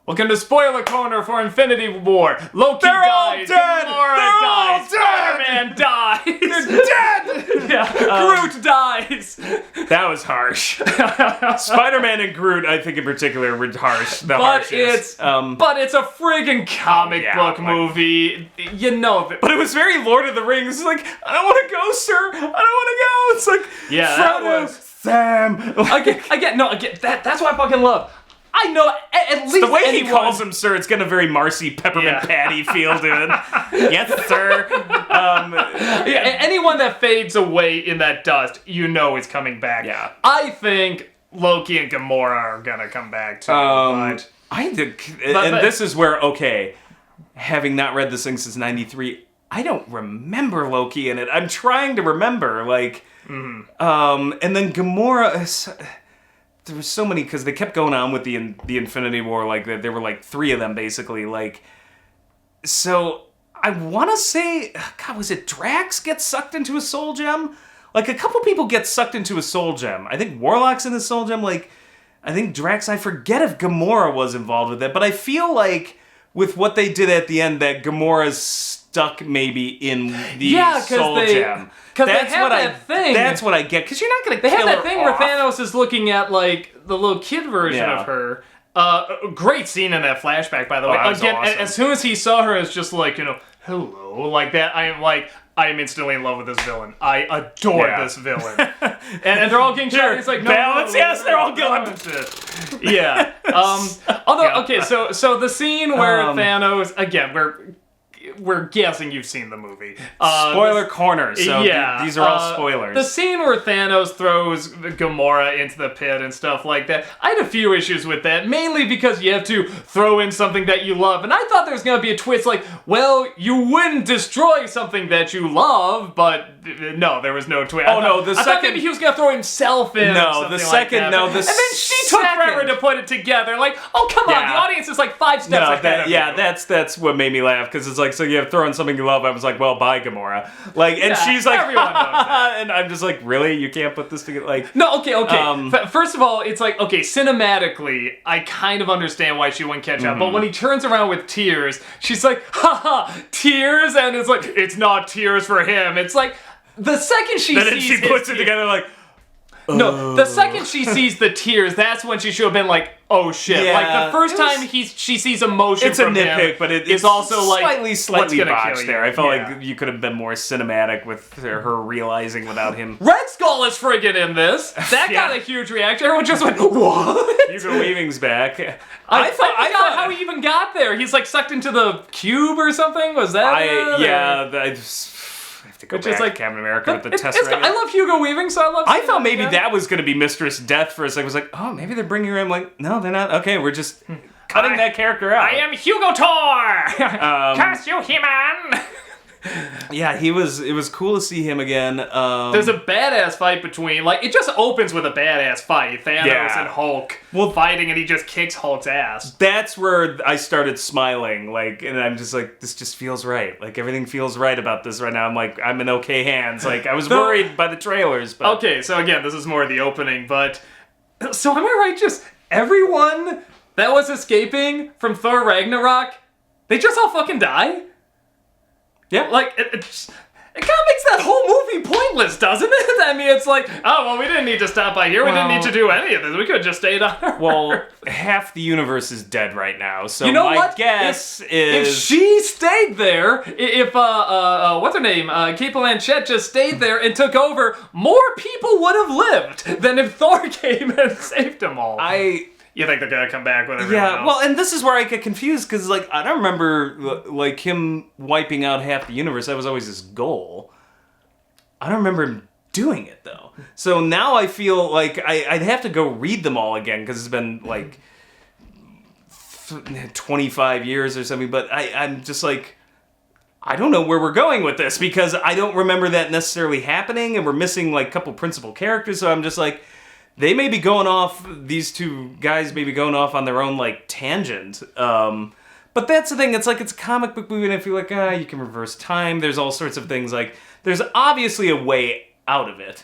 Welcome to Spoiler Corner for Infinity War. Loki They're all dies. dead. Gamora They're all dies. dead. Spider-Man dies. They're dead! Yeah. Groot dies. That was harsh. Spider-Man and Groot, I think in particular, were harsh. But it's a friggin' comic book movie. You know that. But it was very Lord of the Rings. It's like, I don't want to go, sir. I don't want to go. It's like, Yeah, Frodo, that was... Sam. That's what I fucking love. I know at least the way anyone... he calls him sir, it's got a very Marcy Peppermint Patty feel to it. Yes, sir. Anyone that fades away in that dust, you know is coming back. Yeah. I think Loki and Gamora are gonna come back too. This is where, okay, having not read this thing since 93, I don't remember Loki in it. I'm trying to remember, like, and then Gamora... There were so many, because they kept going on with the Infinity War, like, there were, like, 3 of them, basically, like, so, I want to say, God, was it Drax gets sucked into a soul gem? Like, a couple people get sucked into a soul gem. I think Warlock's in a soul gem, like, I think Drax, I forget if Gamora was involved with it, but I feel like, with what they did at the end, that Gamora's stuck maybe in the soul gem. Because they have that thing. That's what I get. Because you're not going to kill her. They have that thing where Thanos is looking at, like, the little kid version of her. Great scene in that flashback, by the way. Again, awesome. As soon as he saw her, it's just like, hello, like that. I am instantly in love with this villain. I adore this villain. and they're all getting shot. It's like, no, balance. Yes, they're all killing. Yeah. Although, okay, so the scene where Thanos, again, we're guessing you've seen the movie. Spoiler corner, so these are all spoilers. The scene where Thanos throws Gamora into the pit and stuff like that, I had a few issues with that, mainly because you have to throw in something that you love, and I thought there was going to be a twist like, well, you wouldn't destroy something that you love, but no, there was no twist. Oh, no, I thought maybe he was going to throw himself in No, the second, like that. And then she took forever to put it together, like, oh, come on, the audience is like 5 steps ahead of you. Yeah, that's what made me laugh, because it's like, so you have thrown something you love. I was like, well, bye, Gamora. Like, and she's like, everyone knows that. And I'm just like, really? You can't put this together? Like, no, okay. First of all, it's like, okay, cinematically, I kind of understand why she wouldn't catch up. But when he turns around with tears, she's like, haha, tears, and it's like, it's not tears for him. It's like, the second she puts it together, like. No, the second she sees the tears, that's when she should have been like, oh shit. Yeah, like the first time she sees emotion from him. It's a nitpick, but it's also like slightly botched there. I felt like you could have been more cinematic with her realizing without him. Red Skull is friggin' in this. That got a huge reaction. Everyone just went, what? Hugo Weaving's back. I thought how he even got there. He's like sucked into the cube or something. Was that I have to go back to Captain America with the Tesseract. I love Hugo Weaving, so I love. I thought maybe that was going to be Mistress Death for a second. I was like, oh, maybe they're bringing her in. I'm like, no, they're not. Okay, we're just cutting that character out. I am Hugo Tor. Curse you, He-Man. Yeah, it was cool to see him again. There's a badass fight between, like, it just opens with a badass fight. Thanos and Hulk fighting, and he just kicks Hulk's ass. That's where I started smiling, like, and I'm just like, this just feels right. Like, everything feels right about this right now. I'm like, I'm in okay hands. Like, I was worried by the trailers, but... Okay, so again, this is more the opening, but... So am I right, just everyone that was escaping from Thor Ragnarok, they just all fucking die? Yeah, like, it kind of makes that whole movie pointless, doesn't it? I mean, it's like, oh, well, we didn't need to stop by here. We didn't need to do any of this. We could have just stayed on Earth. Well, half the universe is dead right now, so you know my guess is... If she stayed there, if, what's her name, Kate Blanchett just stayed there and took over, more people would have lived than if Thor came and saved them all. You think they're gonna come back with everyone else? Well, and this is where I get confused, because, like, I don't remember, like, him wiping out half the universe. That was always his goal. I don't remember him doing it, though. So now I feel like I'd have to go read them all again, because it's been, like, 25 years or something, but I'm just like... I don't know where we're going with this, because I don't remember that necessarily happening, and we're missing, like, a couple principal characters, so I'm just like... They may be going off, these two guys may be going off on their own, like, tangent. But that's the thing, it's like, it's a comic book movie, and I feel like, you can reverse time, there's all sorts of things, like, there's obviously a way out of it.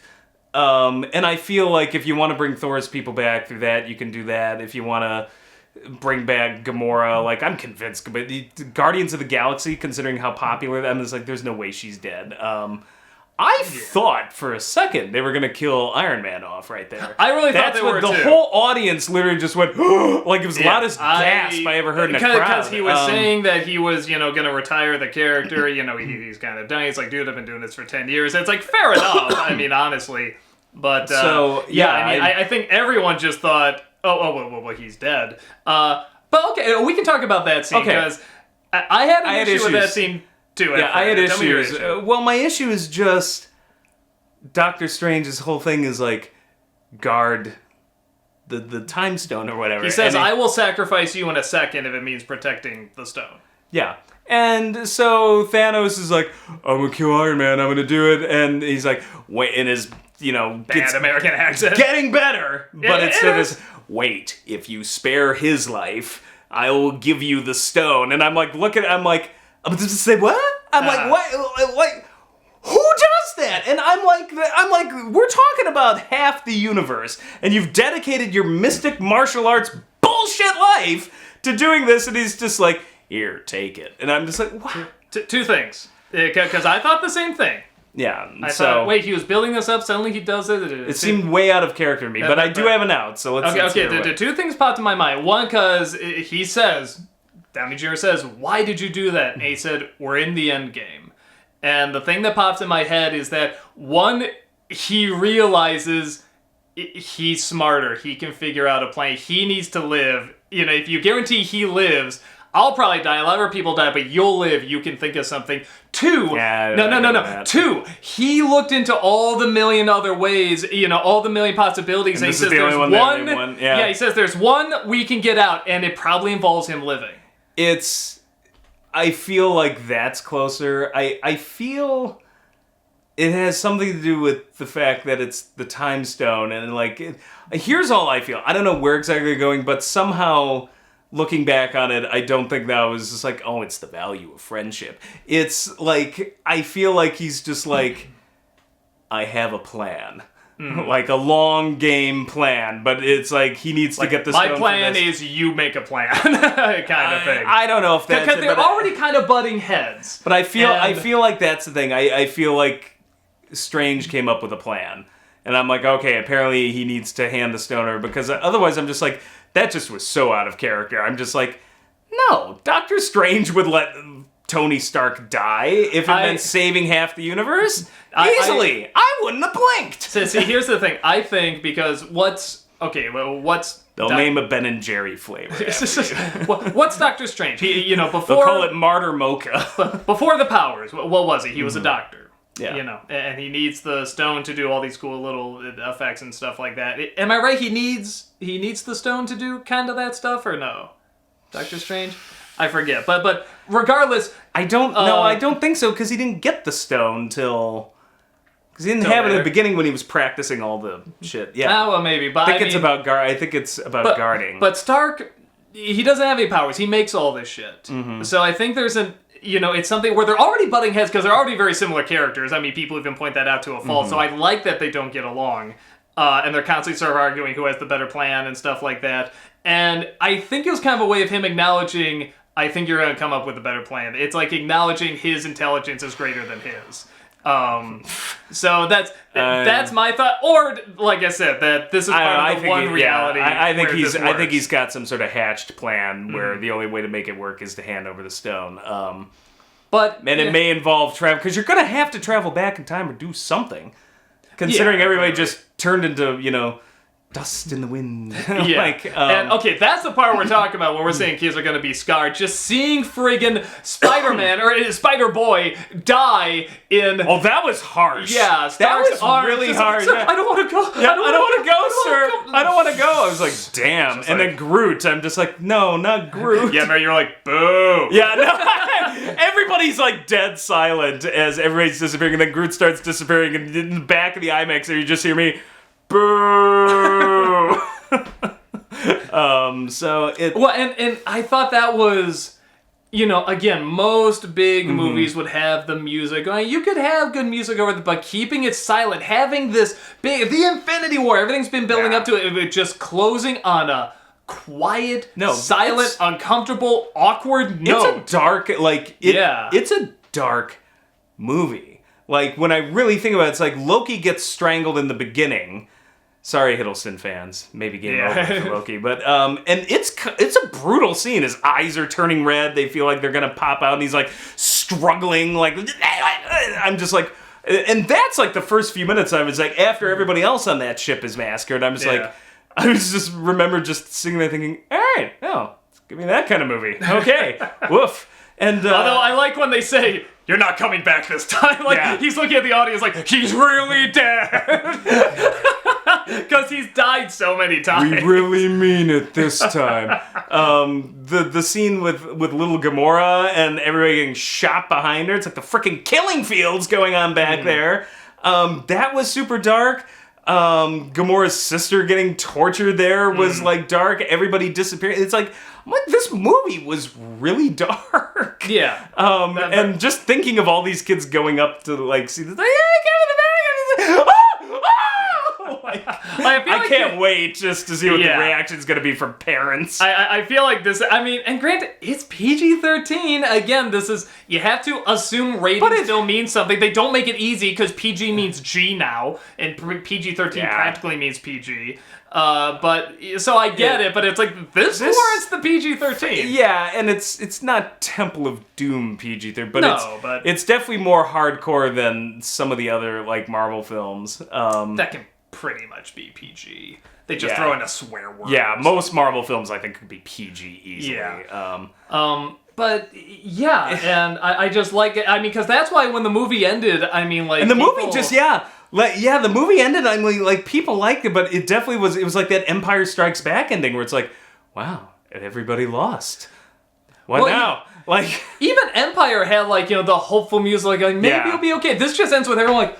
And I feel like if you want to bring Thor's people back through that, you can do that. If you want bring back Gamora. Like, I'm convinced. But the Guardians of the Galaxy, considering how popular that is, like, there's no way she's dead. I thought for a second they were going to kill Iron Man off right there. I really thought they were, too. The whole audience literally just went, like it was the loudest gasp I ever heard in a crowd. Because he was saying that he was, going to retire the character. He's kind of done. He's like, dude, I've been doing this for 10 years. It's like, fair enough. I mean, honestly. But, I think everyone just thought, well, he's dead. But, okay, we can talk about that scene, because I had an issue with that scene, too. Yeah, I had issues. Well, my issue is just Doctor Strange's whole thing is, like, guard the time stone or whatever. He says, I will sacrifice you in a second if it means protecting the stone. Yeah. And so Thanos is like, I'm going to kill Iron Man, I'm going to do it. And he's like, wait, in his, bad American accent. Getting better. But instead is, wait, if you spare his life, I will give you the stone. And I'm like, say what? I'm like, what? Who does that? And I'm like, we're talking about half the universe, and you've dedicated your mystic martial arts bullshit life to doing this, and he's just like, here, take it. And I'm just like, what? Two things, because I thought the same thing. Yeah. I thought, wait, he was building this up, suddenly he does it. It seemed way out of character to me, but I do have an out, so let's the two things popped in my mind. One, because he says, Downey Jr. says, why did you do that? And he said, we're in the end game. And the thing that pops in my head is that, one, he realizes he's smarter. He can figure out a plan. He needs to live. If you guarantee he lives, I'll probably die. A lot of people die, but you'll live. You can think of something. Two, no. Two, he looked into all the million other ways, all the million possibilities. And he says there's one. He says there's one we can get out, and it probably involves him living. I feel like that's closer. I feel it has something to do with the fact that it's the time stone, and here's all I feel. I don't know where exactly they're going, but somehow looking back on it, I don't think that was just like, oh, it's the value of friendship. It's like, I feel like he's just like, I have a plan. Like a long game plan, but it's like he needs to get the stone. My plan is you make a plan, kind of thing. I don't know if that's because they're already kind of butting heads. But I feel like that's the thing. I feel like Strange came up with a plan, and I'm like, okay, apparently he needs to hand the stone over, because otherwise I'm just like, that just was so out of character. I'm just like, no, Doctor Strange would let Tony Stark die if it meant saving half the universe? Easily. I wouldn't have blinked. So, see, here's the thing. I think because They'll name a Ben and Jerry flavor. What's Doctor Strange? Before... They'll call it Martyr Mocha. Before the powers, what was he? He was a doctor. Yeah. And he needs the stone to do all these cool little effects and stuff like that. Am I right? He needs the stone to do kind of that stuff, or no? Doctor Strange? I forget, but regardless, I don't think so, because he didn't get the stone till, because he didn't have it in the beginning when he was practicing all the shit. Yeah, well, maybe, but I think it's about guarding. But Stark, he doesn't have any powers. He makes all this shit. Mm-hmm. So I think there's it's something where they're already butting heads because they're already very similar characters. I mean, people even point that out to a fault. Mm-hmm. So I like that they don't get along, and they're constantly sort of arguing who has the better plan and stuff like that. And I think it was kind of a way of him acknowledging, I think you're going to come up with a better plan. It's like acknowledging his intelligence is greater than his. So that's my thought. Or, like I said, that this is part of the one reality. I think he's got some sort of hatched plan where the only way to make it work is to hand over the stone. It may involve travel, because you're going to have to travel back in time or do something. Considering everybody just turned into, dust in the wind. And okay, that's the part we're talking about when we're saying kids are going to be scarred. Just seeing friggin' Spider-Man or Spider-Boy die in... Oh, that was harsh. Yeah, that was really harsh. Sir, I don't want to go. Yeah, I don't want to go, sir. I don't want to go. I was like, damn. And then Groot, I'm just like, no, not Groot. Yeah, man, you're like, boo. Yeah, no. Everybody's like dead silent as everybody's disappearing, and then Groot starts disappearing, and in the back of the IMAX, you just hear me, boo. And I thought that was, again, most big movies would have the music. You could have good music over but keeping it silent, having this big, the Infinity War, everything's been building up to it, just closing on a quiet, No, silent, uncomfortable, awkward. No. It's a dark, it's a dark movie. Like, when I really think about it, it's like Loki gets strangled in the beginning. Sorry, Hiddleston fans. Maybe game over for Loki. But, and it's a brutal scene. His eyes are turning red. They feel like they're going to pop out. And he's, like, struggling. Like, I'm just like... And that's, like, the first few minutes. I was like, after everybody else on that ship is massacred, I'm just like... I was just remember just sitting there thinking, all right, give me that kind of movie. Okay, woof. And although I like when they say, you're not coming back this time. Like, he's looking at the audience like, he's really dead. Because he's died so many times. We really mean it this time. The scene with little Gamora and everybody getting shot behind her. It's like the freaking killing fields going on back there. That was super dark. Gamora's sister getting tortured there was like dark. Everybody disappeared. It's like this movie was really dark. Yeah. And just thinking of all these kids going up to like see this, like, I can't wait just to see what the reaction's going to be from parents. I feel like this, I mean, and granted, it's PG-13. Again, this is, you have to assume rating still means something. They don't make it easy because PG means G now, and PG-13 practically means PG. But, so I get it, but it's like, this warrants the PG-13. Yeah, and it's not Temple of Doom PG-13, but it's definitely more hardcore than some of the other, like, Marvel films. That can pretty much be PG. They just throw in a swear word. Yeah, most Marvel films I think could be PG easily. Yeah. But yeah, and I just like it. I mean, because that's why when the movie ended, I mean, like, and the movie just the movie ended. I mean, like, people liked it, but it definitely was. It was like that Empire Strikes Back ending where it's like, wow, everybody lost. What now? Like, even Empire had like, the hopeful music, like maybe it'll be okay. This just ends with everyone like,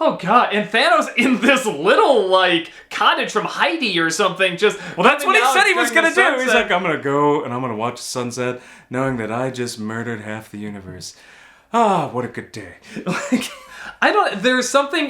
oh god, and Thanos in this little, like, cottage from Heidi or something, just... Well, that's what he said he was gonna do. He's like, I'm gonna go and I'm gonna watch the sunset, knowing that I just murdered half the universe. Ah, what a good day. Like... There's something,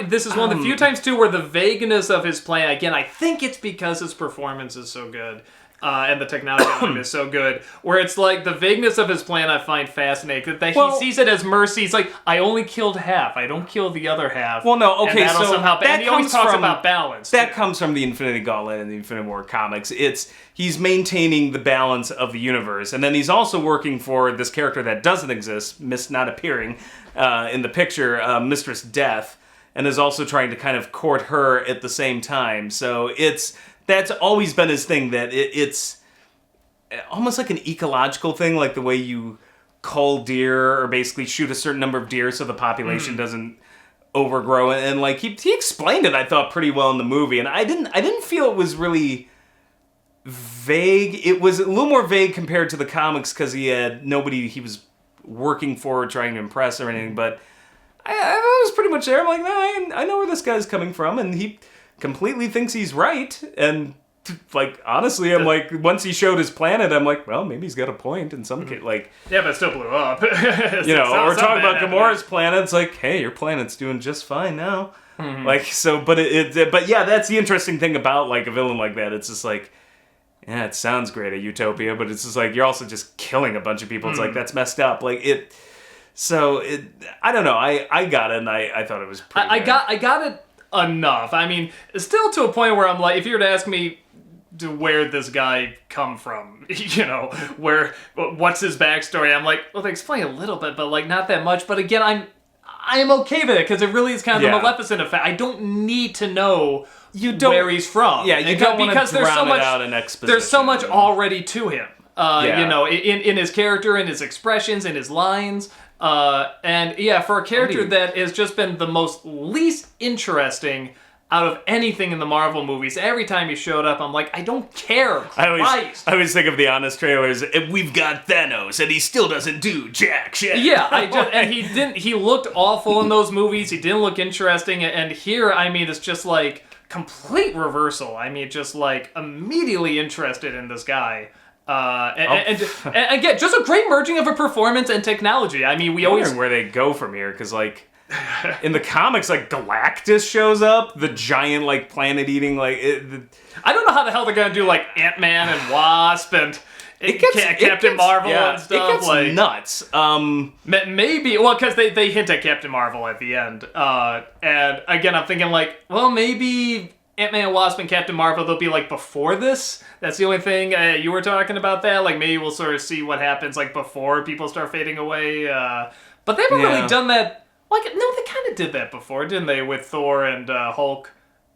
this is one of the few times, too, where the vagueness of his plan, again, I think it's because his performance is so good. And the technology of him is so good. Where it's like, the vagueness of his plan I find fascinating. That he sees it as mercy. He's like, I only killed half. I don't kill the other half. Well, no, okay, and so somehow, and he always talks about balance. That comes from the Infinity Gauntlet and the Infinity War comics. He's maintaining the balance of the universe. And then he's also working for this character that doesn't exist, not appearing in the picture, Mistress Death. And is also trying to kind of court her at the same time. So that's always been his thing, that it's almost like an ecological thing, like the way you cull deer or basically shoot a certain number of deer so the population doesn't overgrow. And like he explained it, I thought, pretty well in the movie. And I didn't feel it was really vague. It was a little more vague compared to the comics because he had nobody he was working for or trying to impress or anything. But I was pretty much there. I'm like, no, I know where this guy's coming from, and he completely thinks he's right. And like, honestly, I'm like, once he showed his planet, I'm like, well, maybe he's got a point in some case. Like, yeah, but it still blew up. Or talking about Gamora's planet. It's like, hey, your planet's doing just fine now. Like, so, but but yeah, that's the interesting thing about like a villain like that. It's just like, yeah, it sounds great, a utopia, but it's just like you're also just killing a bunch of people. It's like, that's messed up. Like it. So I don't know. I got it, and I thought it was pretty. I got it enough. I mean, still to a point where I'm like, if you were to ask me where this guy come from, what's his backstory, I'm like, well, they explain a little bit, but like not that much. But again, I'm okay with it because it really is kind of the Maleficent effect. I don't need to know where he's from. Yeah, you don't want to drown it out in exposition. There's so much already to him. In his character, in his expressions, in his lines. And yeah, for a character that has just been the most least interesting out of anything in the Marvel movies, every time he showed up, I'm like, I don't care. I always think of the Honest trailers. We've got Thanos, and he still doesn't do jack shit. Yeah, he looked awful in those movies. He didn't look interesting, and here, I mean, it's just like complete reversal. I mean, just like immediately interested in this guy. And again, just a great merging of a performance and technology. I mean, we always where they go from here, because like in the comics, like, Galactus shows up, the giant, like, planet-eating, like... I don't know how the hell they're gonna do, like, Ant-Man and Wasp and Captain Marvel and stuff. It gets like nuts. Maybe, well, because they hint at Captain Marvel at the end. And again, I'm thinking, like, well, maybe Ant-Man and Wasp and Captain Marvel, they'll be, like, before this. That's the only thing you were talking about that. Like, maybe we'll sort of see what happens, like, before people start fading away. But they haven't really done that. Like, no, they kind of did that before, didn't they? With Thor and Hulk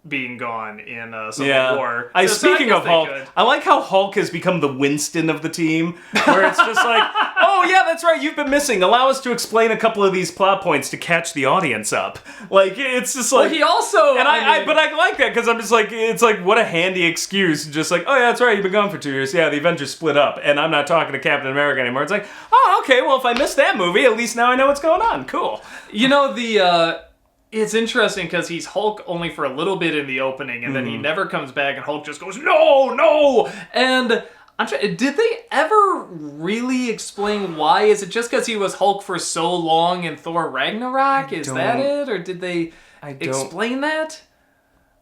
being gone in Civil War. Speaking of Hulk, I like how Hulk has become the Winston of the team, where it's just like, oh yeah, that's right, you've been missing. Allow us to explain a couple of these plot points to catch the audience up. Like, it's just like... Well, he also... And but I like that, because I'm just like, it's like, what a handy excuse. Just like, oh yeah, that's right, you've been gone for 2 years. Yeah, the Avengers split up, and I'm not talking to Captain America anymore. It's like, oh, okay, well, if I missed that movie, at least now I know what's going on. Cool. You know, it's interesting because he's Hulk only for a little bit in the opening, and then he never comes back, and Hulk just goes, no! And did they ever really explain why? Is it just because he was Hulk for so long in Thor Ragnarok? Is that it? Or did they explain that?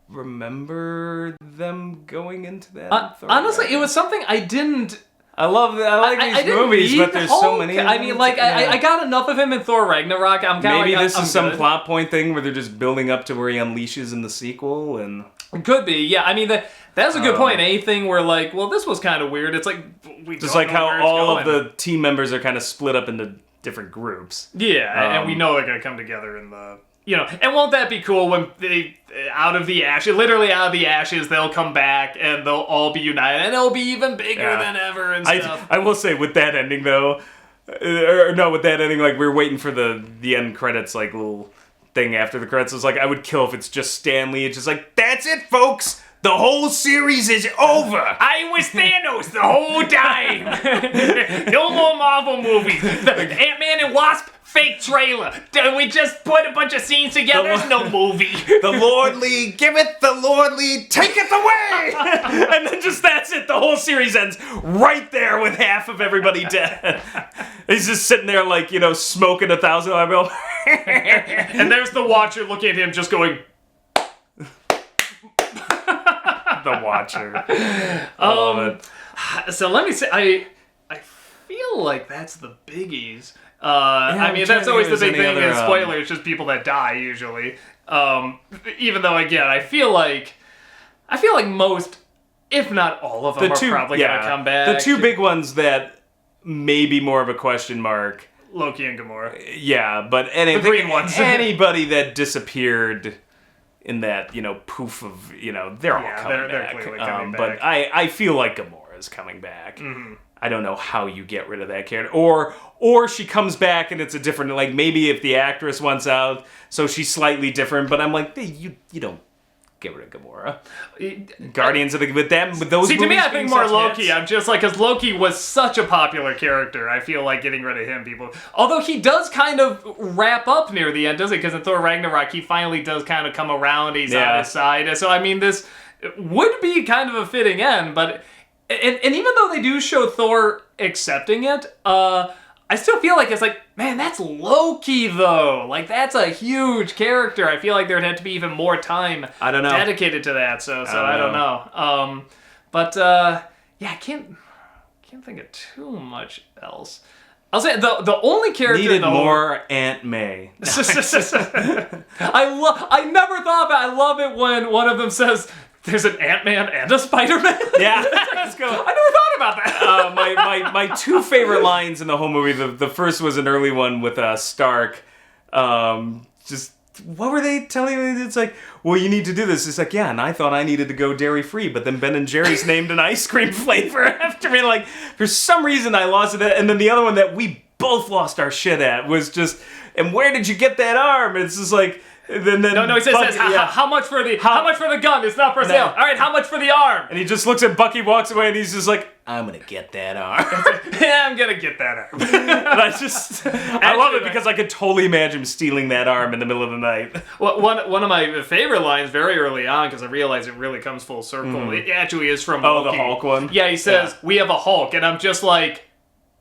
Remember them going into that? Honestly, it was something I didn't... I like these movies, but there's Hulk. So many of them. I mean, like, I got enough of him in Thor Ragnarok. I'm kind of Maybe like, this is some plot point thing where they're just building up to where he unleashes in the sequel, and... Could be, yeah. I mean, that's a good point. Anything where, like, well, this was kind of weird. It's like, we just like how all of the team members are kind of split up into different groups. Yeah, and we know they're going to come together in the... You know, and won't that be cool when they, literally out of the ashes, they'll come back and they'll all be united and it'll be even bigger than ever and stuff. I will say, with that ending, though, with that ending, like, we're waiting for the end credits, like, little thing after the credits. It's like, I would kill if it's just Stan Lee. It's just like, that's it, folks! The whole series is over! I was Thanos the whole time! No more Marvel movies! Ant-Man and Wasp, fake trailer. We just put a bunch of scenes together. There's no movie. The lordly, give it the lordly, take it away! And then just that's it. The whole series ends right there with half of everybody dead. He's just sitting there like, you know, smoking 1,000 eyeballs. And there's the Watcher looking at him just going... The Watcher. So let me say, I feel like that's the biggies. I mean, that's always the big thing in spoilers, just people that die, usually. Even though, again, I feel like most, if not all of them, are probably going to come back. The two big ones that may be more of a question mark. Loki and Gamora. Yeah, but the green ones. Anybody that disappeared in that, you know, poof of, you know, they're all coming back. They're clearly coming back. But I feel like Gamora's coming back. Mm-hmm. I don't know how you get rid of that character. Or she comes back and it's a different, like, maybe if the actress wants out, so she's slightly different, but I'm like, you don't get rid of Gamora. Guardians of the, with those See, to me, I think more Loki. Hits. I'm just like, because Loki was such a popular character, I feel like getting rid of him, although he does kind of wrap up near the end, doesn't he? Because in Thor Ragnarok, he finally does kind of come around, he's on his side. So, I mean, this would be kind of a fitting end, but, and even though they do show Thor accepting it, I still feel like it's like, man, that's Loki, though. Like, that's a huge character. I feel like there'd have to be even more time dedicated to that, so I don't know. Yeah, I can't think of too much else. I'll say, the only character... Needed more Aunt May. I never thought about it. I love it when one of them says... There's an Ant-Man and a Spider-Man? Yeah, let's go. I never thought about that. My two favorite lines in the whole movie, the first was an early one with Stark. Just, what were they telling me? It's like, well, you need to do this. It's like, yeah, and I thought I needed to go dairy-free, but then Ben & Jerry's named an ice cream flavor after me. Like, for some reason I lost it. And then the other one that we both lost our shit at was just, and where did you get that arm? It's just like... Then no, he says how much for the gun? It's not for sale. All right, how much for the arm? And he just looks at Bucky, walks away, and he's just like, I'm gonna get that arm. Yeah, I'm gonna get that arm. And I love it because I could totally imagine him stealing that arm in the middle of the night. Well, one of my favorite lines very early on, because I realize it really comes full circle. It actually is from Loki. The Hulk one. Yeah, he says we have a Hulk, and I'm just like.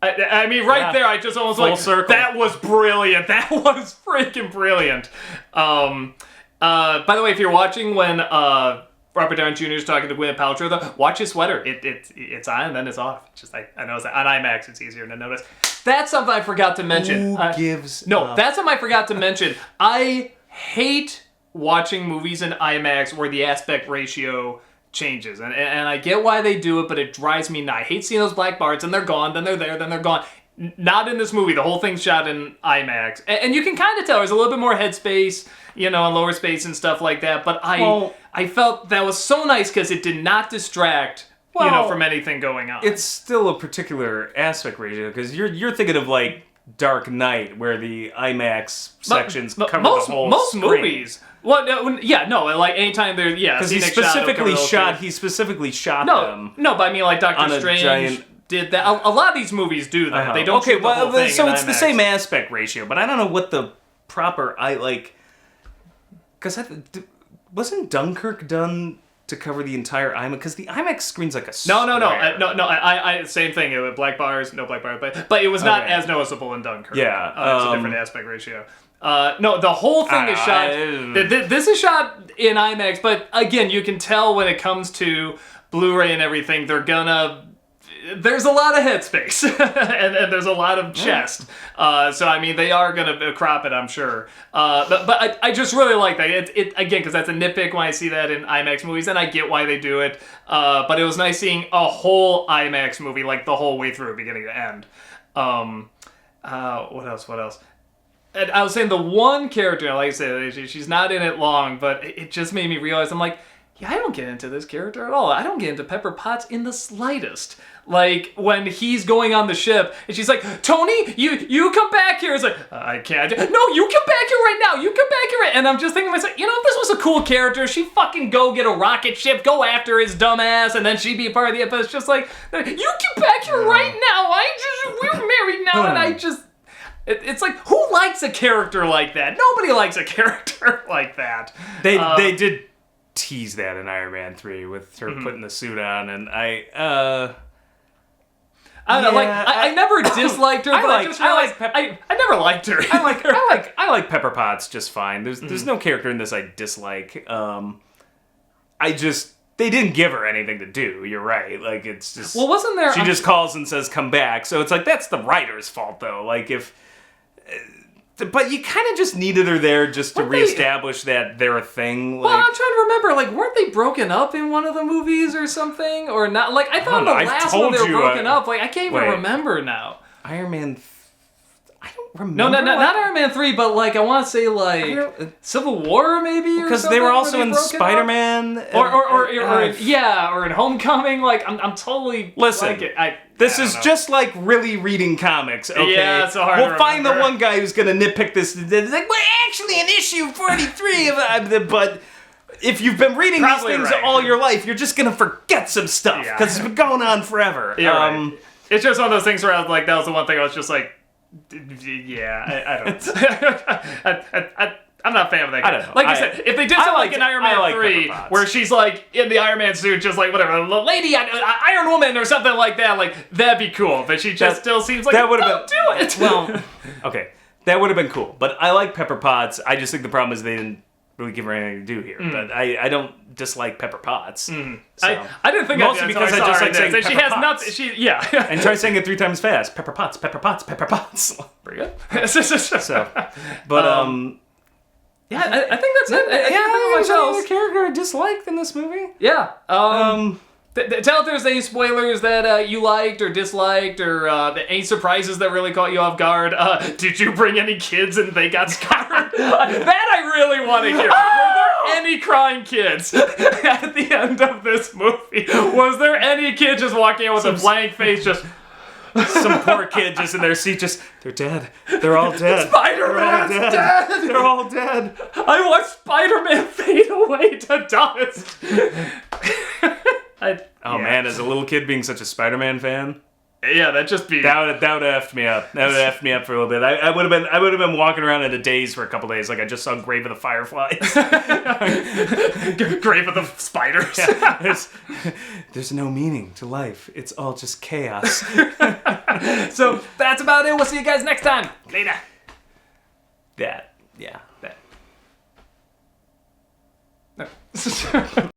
I mean, right there, I just almost Full circle. that was brilliant. That was freaking brilliant. By the way, if you're watching when Robert Downey Jr. is talking to Gwyneth Paltrow, though, watch his sweater. It's on and then it's off. Just I know that on IMAX it's easier to notice. That's something I forgot to mention. Who gives No, up? that's something I forgot to mention. I hate watching movies in IMAX where the aspect ratio changes. And I get why they do it, but it drives me nuts. I hate seeing those black bars, and they're gone, then they're there, then they're gone. Not in this movie. The whole thing's shot in IMAX. And you can kind of tell there's a little bit more headspace, and lower space and stuff like that. But I felt that was so nice because it did not distract, from anything going on. It's still a particular aspect ratio, because you're thinking of, like, Dark Knight, where the IMAX sections cover the whole most screen. Movies. Well, like anytime they're because he specifically shot them. No, but I mean like Doctor Strange giant... did that. A lot of these movies do that. They don't. Okay, shoot the whole thing so in it's IMAX. the same aspect ratio, but I don't know what the proper because wasn't Dunkirk done to cover the entire IMAX? Because the IMAX screen's like a No. square. I same thing. It was black bars, no black bars, but it was not as noticeable in Dunkirk. Yeah, it's a different aspect ratio. No, the whole thing is shot. This is shot in IMAX, but again, you can tell when it comes to Blu-ray and everything, there's a lot of headspace and there's a lot of chest. So I mean, they are gonna crop it, I'm sure. But I just really like that. It again, because that's a nitpick when I see that in IMAX movies, and I get why they do it. But it was nice seeing a whole IMAX movie, like the whole way through, beginning to end. What else? And I was saying the one character, like I said, she's not in it long, but it just made me realize, I'm like, yeah, I don't get into this character at all. I don't get into Pepper Potts in the slightest. Like, when he's going on the ship, and she's like, Tony, you come back here. It's like, I can't. No, you come back here right now. You come back here. And I'm just thinking to myself, if this was a cool character, she'd fucking go get a rocket ship, go after his dumb ass, and then she'd be a part of the episode. It's just like, you get back here right now. We're married now, and I just... It's like, who likes a character like that? Nobody likes a character like that. They did tease that in Iron Man 3 with her putting the suit on, and I don't know, like, I never disliked her, but I just realized I never liked her. I like Pepper Potts just fine. There's no character in this I dislike. They didn't give her anything to do. You're right. Like, it's just... Well, wasn't there... She just calls and says, come back. So it's like, that's the writer's fault, though. Like, if... But you kind of just needed her there just to reestablish that they're a thing. Like, well, I'm trying to remember. Like, weren't they broken up in one of the movies or something? Or not? Like, I thought in the last one they were broken up. Like, I can't even remember now. Iron Man... I don't remember. No, not Iron Man 3, but, like, I want to say, like, Civil War, maybe, or something? Because they were also in Spider-Man. Or in Homecoming. Like, I'm totally... Listen, this is just like really reading comics, okay? Yeah, it's so hard to We'll find the remember. one guy who's going to nitpick this. It's like, well, actually, in issue 43 of... But if you've been reading these things all your life, you're just going to forget some stuff, because it's been going on forever. Right. It's just one of those things where I was like, that was the one thing I was just like... Yeah, I don't. I'm not a fan of that guy. I don't know. Like I said, if they did something like in Iron Man 3, where she's like in the Iron Man suit, just like whatever, Lady Iron Woman or something like that, like that'd be cool. But she just still seems like, that would don't do it. Well, okay, that would have been cool. But I like Pepper Potts. I just think the problem is they didn't really give her anything to do here. But I don't dislike Pepper Potts. So. I didn't think mostly because I just like saying Pepper she has Potts. nothing. And try saying it 3 times fast. Pepper Potts, Pepper Potts, Pepper Potts. Pretty good. So, but yeah, I think that's it. I can't think of much else. Any character I disliked in this movie? Yeah. Tell if there's any spoilers that you liked or disliked, or any surprises that really caught you off guard. Did you bring any kids and they got scarred? That I really want to hear. Were there any crying kids at the end of this movie? Was there any kid just walking out with a blank face, just... Some poor kid just in their seat, they're dead. They're all dead. Spider-Man's dead! They're all dead. I watched Spider-Man fade away to dust. Man, as a little kid being such a Spider-Man fan, yeah, that'd just be... That would have effed me up. That would have effed me up for a little bit. I would have been walking around in a daze for a couple days, like I just saw Grave of the Fireflies. Grave of the Spiders. Yeah, there's no meaning to life. It's all just chaos. So that's about it. We'll see you guys next time. Later. That. No.